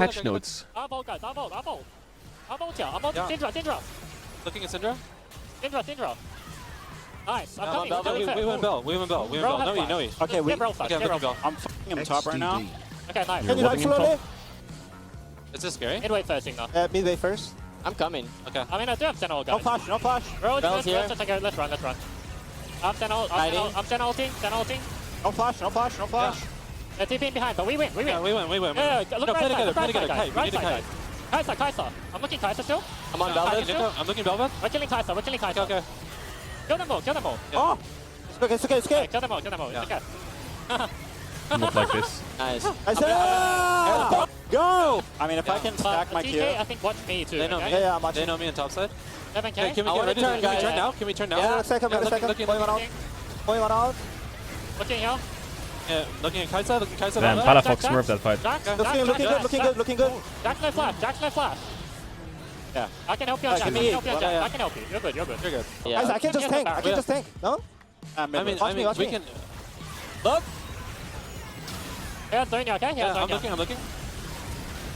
patch notes. Our vault, guys. Our vault here. Our vault. Syndra. Looking at Syndra. Syndra. Nice. I'm coming. We win Bell. No E. Okay, we. Okay, I'm looking Bell. I'm fucking him top right now. Okay, nice. You're looking top. Is this scary? Midway first, now. Midway first. I'm coming. Okay. I mean, I do have Sentinel, guys. No flash. Bro, Bell's here. let's run. I'm Sentinel ulting. No flash. They're TPing behind, but we win. Yeah, we win. Yeah, look No, right play side, together. guys. We Right need to side, kite. guys. Kai'Sa. I'm looking Kai'Sa still. I'm on Velvet. I'm looking Velvet. We're killing Kai'Sa. Okay. Kill them all. Oh! It's okay. Kill them all. Yeah. It's okay. Not like this. Nice. Go! I mean, if I can stack my TK, Q. I think watch me too. They know okay? me. Yeah, I'm watching. They know me on top side. 7K. Hey, can we I get wanna ready? turn, guys. Can we turn now? Wait a second. Looking. Going one out. Looking here. Yeah, looking at Kai'Sa. Damn, Velvet. Palafox smurfed that fight. Looking good. Jack's no flash. Yeah. I can help you on Jack. Yeah. I can help you. You're good. You're good. Yeah. Guys, I can just tank. No? I mean, Watch we me. can. Look. Yeah, Zonia, okay? Yeah, I'm looking.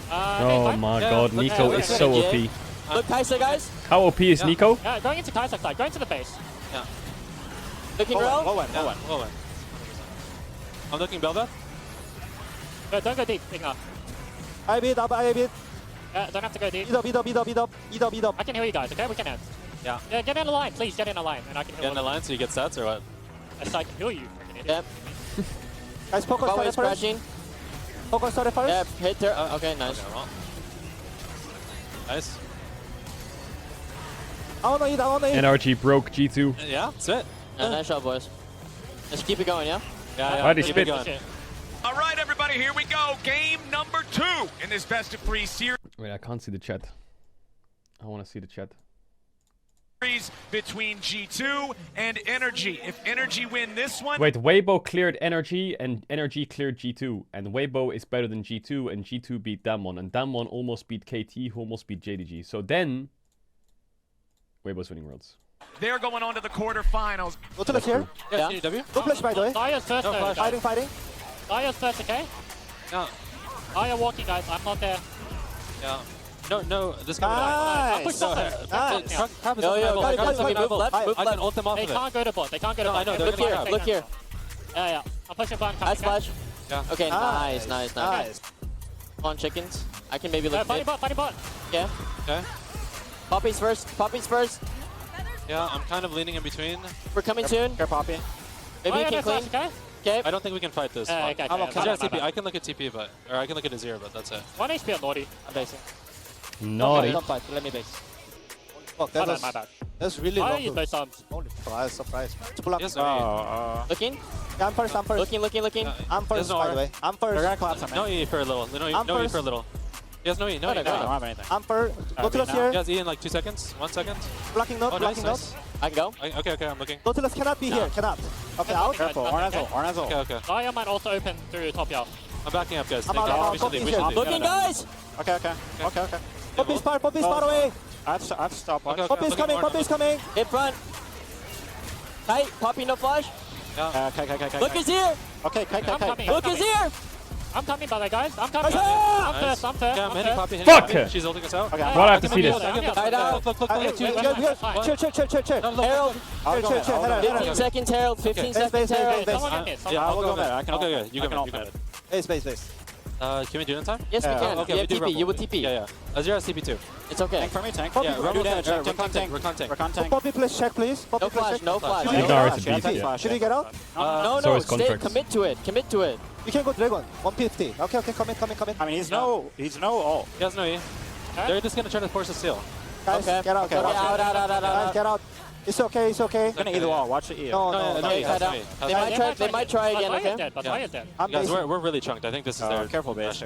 Oh my Yeah, god, look, Nico yeah, is yeah, so yeah. OP. Look, Kai'Sa, guys. How OP is Yeah. Nico? Yeah, going into Kai'Sa side. Going to the base. Yeah. Looking Grell. Low one. I'm looking Velvet. Don't go deep, Igna. I beat up. Yeah, don't have to go deep. Beat up. I can heal you guys, okay? We can end. Yeah. Yeah, get in a line, please. Get in a line, and I can Get heal in the line so you get stats or what? I can heal you. Yep. Guys, Poco Always started first. crashing. Poco started first. Yeah, hit her. Okay, nice. Okay, well. Nice. I wanna eat. NRG broke G2. Yeah, that's it. Nice shot, boys. Let's keep it going, yeah? Yeah. Why'd he keep spit? it going. All right, everybody, here we go. Game number 2 in this best of 3 series Wait, I can't see the chat. I want to see the chat. between G2 and Energy. If Energy win this one, Wait, Weibo cleared Energy and Energy cleared G2. And Weibo is better than G2 and G2 beat Damwon. And Damwon almost beat KT who almost beat JDG. So then, Weibo's winning Worlds. they're going on to the quarterfinals. Go to the here. Yeah. Yeah. W? No flash, by the way. Zaya's first, No though, flash. guys. Fighting. Zaya's first, okay? Yeah. Zaya walking, guys. I'm not there. Yeah. No, this guy. I'll push top there. Nice. Crap is Yo, on yo, level. guys, Crap is on move level. left, move I can left. ult them off They of it. can't go to bot. They can't go to No, bot. I know, They're they're Look pushing here, bot, look take here. them. Yeah. I'm pushing bot. Nice flash. Yeah. Okay, nice. Nice. Come on, chickens. I can maybe look Fighting mid. bot. Yeah. Okay. Poppy's first. Yeah, I'm kind of leaning in between. We're coming soon. Here, Poppy. Maybe you can clean. Okay? Okay. I don't think we can fight this. Okay. I'm okay. Yeah, TP. I can look at TP, or I can look at Azir, but that's it. 1 HP on Naughty. I'm basing. Naughty. Don't fight. Let me base. Fuck, My bad. that's really Why low. are you those arms? Holy surprise. To block. Yes, Looking. Yeah, I'm first. Looking. I'm first, by the way. I'm first. They're gonna collapse on me. No E for a little. No E for a little. He has no E. No E. I don't have anything. I'm first. Go to left He here. has E in like 2 seconds. 1 second. Blocking note. Oh, nice. I can go. Okay, I'm looking. Go to left. Cannot be here. Cannot. Okay, out. Careful, Ornazel. Okay. Zaya might also open through top yard. I'm backing up, guys. I'm out. We should leave. Looking, guys. Okay. Poppy's far away. I have to stop. Okay. Poppy's coming. In front. Tight. Poppy, no flash. Okay. Look is here. Okay, I'm coming. Look is here. I'm coming, by the way, guys. I'm coming. Nice. I'm first. Yeah, I'm hitting Poppy. Fuck! She's holding us out. Okay. Well, I have to see this. Tight out. Look. Chill. Harold. I'll go mid. 15 seconds, Harold. 15 seconds, Harold. Someone get mid. Yeah, I'll go mid. I can Okay, you I can can ult mid. Base. Can we do it in time? Yes, we can. Okay, You we have do TP. rumble. You will TP. Yeah. Azir has TP too. It's okay. Tank for me, tank. Yeah, Do rumble damage. tank. Recon tank. Recon tank. Recon tank. Poppy, please check, please. No flash, no flash. Ignore it's a She has beast, yeah. flash. Should we get out? No, So is stay. contracts. Commit to it. You can go Dragon. 150. Okay, come in. I mean, he's no ult. He has no E. They're just gonna try to force a steal. Guys, Okay. get out. Okay, out. Guys, get out. It's okay. They're gonna eat the wall. Watch the E. No. Okay, has tight no out. E. They might try again, Zaya's okay? dead, but Zaya's dead. I'm Guys, basing. we're really chunked. I think this is their Careful, base. last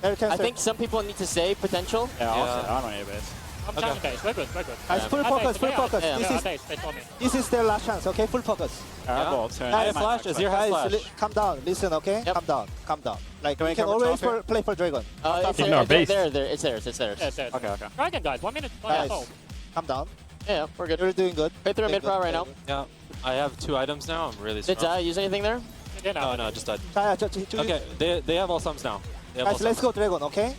movie. I think some people need to save potential. Yeah, Yeah. I don't need a base. I'm challenging base. We're good. Guys, full focus. Yeah. Base for me. This is their last chance. Okay, full focus. I have ult. I have flash. Azir has Guys, flash. calm down. Listen, okay? Yep. Calm down. Like, Can we you can cover always top here? play for Dragon. It's Ignore base. there. It's theirs. Yes. Okay. Dragon, guys. 1 minute. Guys, Oh, calm down. Yeah, we're good. You're doing good. Play through a mid pro right now. Yeah. I have 2 items now. I'm really Did strong. Zaya use anything there? yeah, no. No, just died. Chaya, Okay, they have all sums now. They have Guys, all let's subs. go Dragon, okay?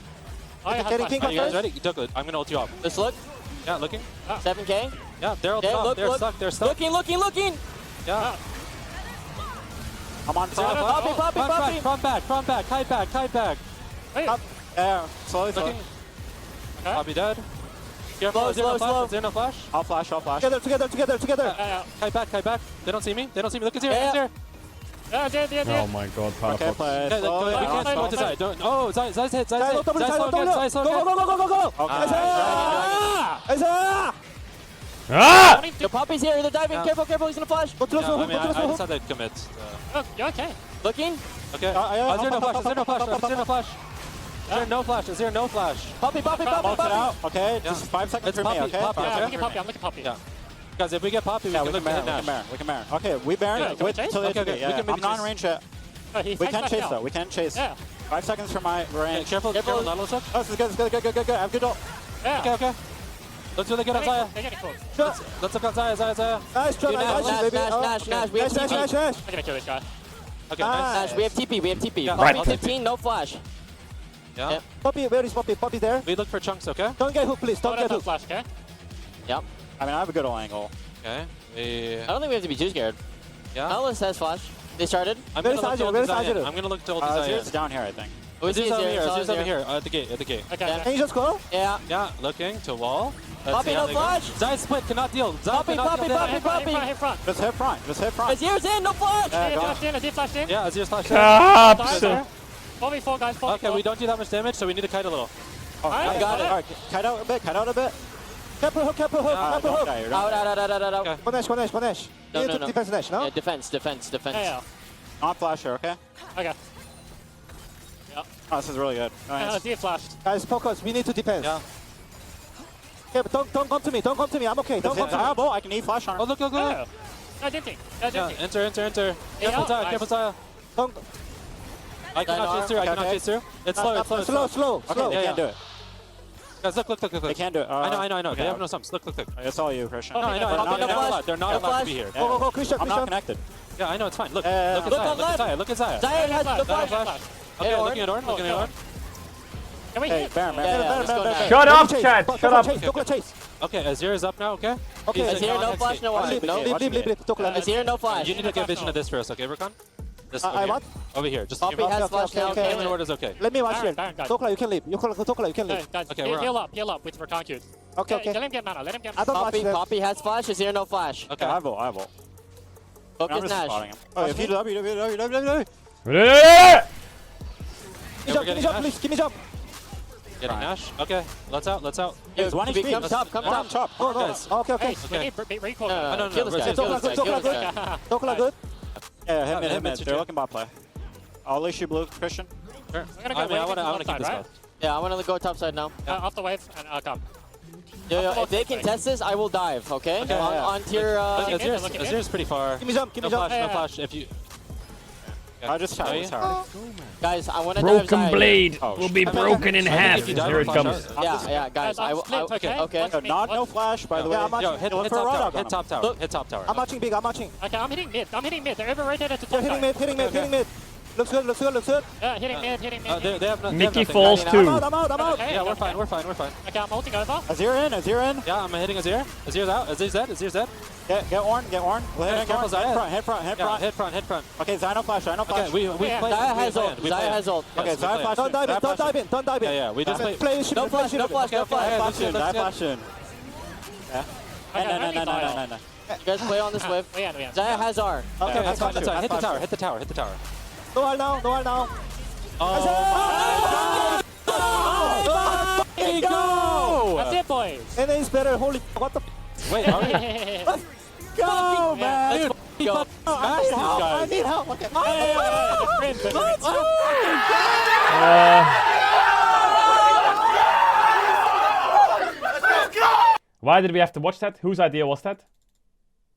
I have Getting flash. pink Are up you guys first. ready? You took it. I'm gonna ult you up. Let's look. Yeah, looking. 7K. Yeah, they're all Okay, stuck. look, They're look. stuck. They're stuck. Looking. Yeah. I'm on top. Poppy. Front back. Kite back. Hey. Yeah, slowly. Looking. Poppy dead. Careful. Slow, Is there no slow, flash? slow. Is there no flash? I'll flash. Together. Kite back. They don't see me. Look, it's here. Yeah. It's here. Yeah. Oh my god, Okay, Parafox. play Okay, slowly. we can't go to slow. side. Don't. Oh, Zai's hit. Guys, Zai's double, slow again. double. Zai's slow Go, again. go. Okay. Nice. Ah! Yo, Poppy's here. They're diving. Yeah. Careful. He's gonna flash. Go to the Yeah, I mean, I hook. just had to commit. Oh, yeah, okay. Looking. Okay. yeah, Is there no flash? Is there no flash? Is there no flash? Poppy. Ult it out. Okay, Yeah. just 5 seconds It's for me, Poppy, okay? Poppy. Yeah, Okay. I'm looking Poppy. I'm looking Poppy. Yeah. Guys, if we get Poppy, we Yeah, can we look can for Baron, Nash. we can Baron. Okay, we Baron. Yeah, can we Wait chase? till they Okay, do okay, it, we yeah. can maybe I'm not in chase. range yet. Oh, he's We nice can back chase now. though, we can chase. Yeah. 5 seconds for my Okay, range. careful, not low stuck. Oh, this is good. I have good ult. Yeah. Okay. Let's really get on Zaya. They're getting close. Let's look on Zaya. Nice, John. Nash. Nice, Nash. We have TP. Nice. I'm gonna kill this guy. Okay, Ah. nice. Nash. We have TP. Yeah. Poppy Right. 15. No flash. Yeah. Yep. Poppy, where is Poppy? Poppy's there. We look for chunks, okay? Don't get hooked, please. Don't Don't get have hooked. flash, okay? Yep. I mean, I have a good ult angle. Okay. We, I don't think we have to be too scared. yeah. Alice has flash. They started. I'm Where gonna is look to Azir? ult Where is Zaya. Azir? I'm gonna look to ult Zaya. Azir's down here, I think. Azir's over here. Azir's over here. At the gate. Okay. Yeah. Can you just go? Yeah. Yeah, looking to wall. Poppy, no flash. Zaya split, cannot deal. Zaya Poppy. cannot deal. Hit front. Just hit front. Azir's in. No flash. Yeah, go on. Azir flashed in. Yeah, Azir's flash. Caps! 4v4, guys. 4v4. Okay, we don't do that much damage, so we need to kite a little. Alright, I got it. Alright, cut out a bit. Careful hook. Yeah, Don't die, you're Out. Okay. Go Nash. No, You need no, to no. defense Nash, no? Yeah, defense. Yeah. Not flasher, okay? Okay. Oh, this is really good. Nice. Azir flashed. Guys, focus. We need to defense. Yeah. Okay, but don't come to me. I'm okay. Don't come It's to me. viable, I can eat flash on her. Oh, look. Oh. No, didn't Yeah, enter. Yeah, Careful, Zaya. nice. Careful, Zaya. Don't. I cannot chase through. I cannot Okay. chase through. It's slow. Slow. Okay, they Yeah, can't do it. Guys, look. They can't do it. I know. Okay, They have no sums. Look. It's all you, Christian. Oh, No, I know. Poppy, They're no not flash. allowed. They're not No allowed to be flash. here. Go, Christian. I'm not connected. Yeah, I know. It's fine. Look. Yeah. Look at Look Zaya. on Look at left. Zaya. Look at Zaya. Zaya has the Zaya flash. flash. Okay, Orn. looking at Orn. Can we Hey, hit? Baron. Yeah, let's go Nash. Shut up, Chase. chat! Don't Shut up! chase. Don't chase. Okay, Azir is up now, okay? Okay. He's Azir, in no next flash, gate. no watch. Leave, No. leave. Don't let Azir, no flash. You need to get vision of this first, okay, Rakan? This I over here. what? Over here. Just Poppy give me has okay, flash okay, now. okay. Give Okay. me the word is okay. Let me watch Baron, here. Baron, guys. Tokla, you can leave. Tokla, you can leave. Guys, Okay, we're heal up with Rakan Qs. Okay. Let him get mana. Let him get I mana. don't watch them. Poppy has flash. Azir, no flash. Okay. I have ult. I'm Focus just Nash. spotting him. Oh, if you love. Give me we're jump, getting please. Give me jump. Getting Nash. Okay, let's out. There's one Be- HP. Come top. Top. No. Guys. Okay. Hey, Okay. we need recall. No, no, kill this guy. resist, Kill this resist, guy. Kill this resist. guy. Tokla good. Yeah, hit hit mid, mid. hit They're mid. looking bot play. I'll issue blue, Christian. Sure. gonna go I mean, I wave want into to keep top this side, guy. Yeah, I want to go top side now. Off the wave and come. Yo, if they can test this, I will dive. Okay. Okay, yeah. On tier. Look at it, look at it. Azir's pretty far. Give me jump. No flash. If you. I just tower. Are you? Guys, I want to dive Broken Zaya. blade Oh, will be I mean, broken in I think half. if you die, Here it we'll flash comes. out. Yeah, guys. I will. Okay. Okay. No flash, by the way. Yeah, I'm Yo, watching. hit Look for a top Rodog tower. on Hit top tower. Look. Hit top tower. I'm watching big. Okay, I'm hitting mid. They're overrated at the You're top hitting side. mid. Looks good. Yeah, hitting mid. They have no. Mickey they have nothing. falls I'm too. I'm out. Okay, Yeah, we're okay. fine. We're fine. Okay, I'm ulting over. Azir in. Yeah, I'm hitting Azir. Azir's out. Azir's dead. Get Orn. We'll hit Careful, Orn. Zaya. Hit front. Yeah, hit front. Okay, Zino flash. Okay, we Yeah. play. Zaya we has play ult. in, we Zaya play in. has ult. Okay, Yes, we Zaya play in. flash. Don't dive in. Don't dive in. Yeah, we just play. Play. No flash. No flash. No flash. Yeah, Flash in. let's get- Flash in. Yeah. No. You guys play on this wave. Yeah. Zaya has R. Okay, That's fine. fine. Hit the tower. Hit the tower. No all now. Oh, Go! That's it, boys. And it's better. Holy. What the? wait, are we? Go, man! Go. Smash these I guys! need help. Okay. Why did we have to watch that? Whose idea was that?